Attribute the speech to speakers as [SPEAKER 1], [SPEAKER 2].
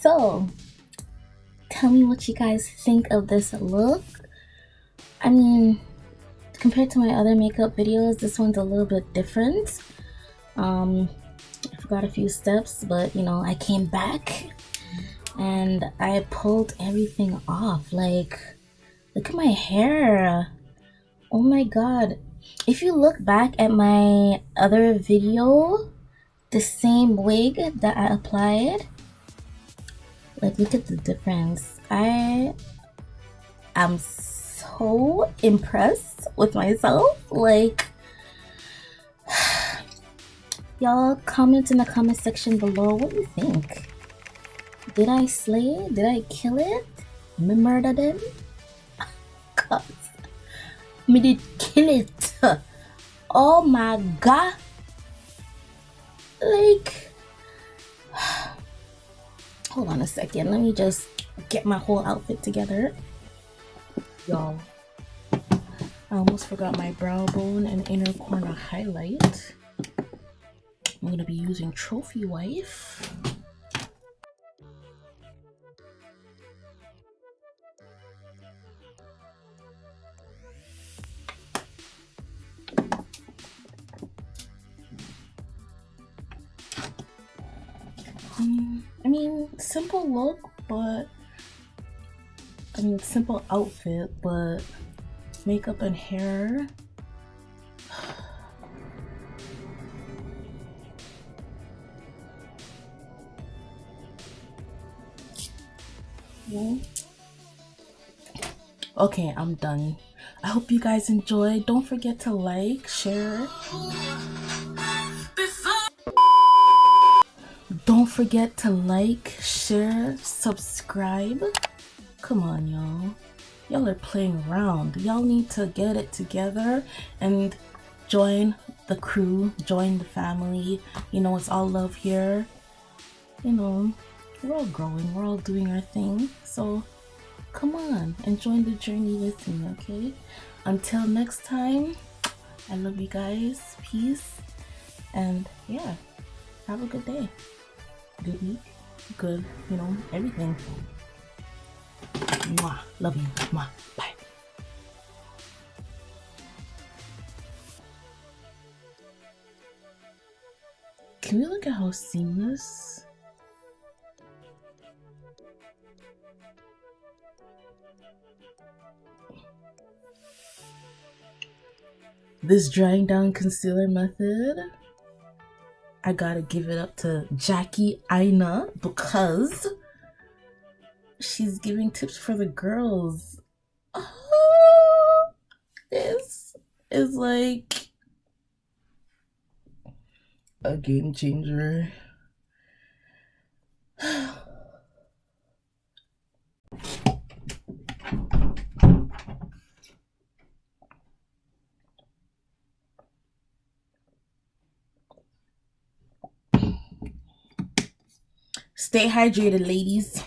[SPEAKER 1] So, tell me what you guys think of this look. I mean, compared to my other makeup videos, this one's a little bit different. I forgot a few steps, but you know, I came back and I pulled everything off. Like, look at my hair. Oh my god. If you look back at my other video, the same wig that I applied, like, look at the difference. I am so impressed with myself. Like, y'all comment in the comment section below what you think. Did I slay? Did I kill it? Me murder them? Cause me did kill it. Oh my god. Like, hold on a second. Let me just get my whole outfit together. Y'all, I almost forgot my brow bone and inner corner highlight. I'm going to be using Trophy Wife. I mean, simple look, but simple outfit, but makeup and hair. Okay, I'm done. I hope you guys enjoyed. Don't forget to like, share. Don't forget to like, share, subscribe. Come on, y'all. Y'all are playing around. Y'all need to get it together and join the crew, join the family. You know, it's all love here. You know, we're all growing, we're all doing our thing. So come on and join the journey with me, okay? Until next time, I love you guys. Peace. And yeah, have a good day. Good week. Good, you know, everything. Mwah. Love you. Mwah. Bye. Can we look at how seamless? This drying down concealer method, I gotta give it up to Jackie Aina because she's giving tips for the girls. Oh, this is like a game changer. Stay hydrated, ladies.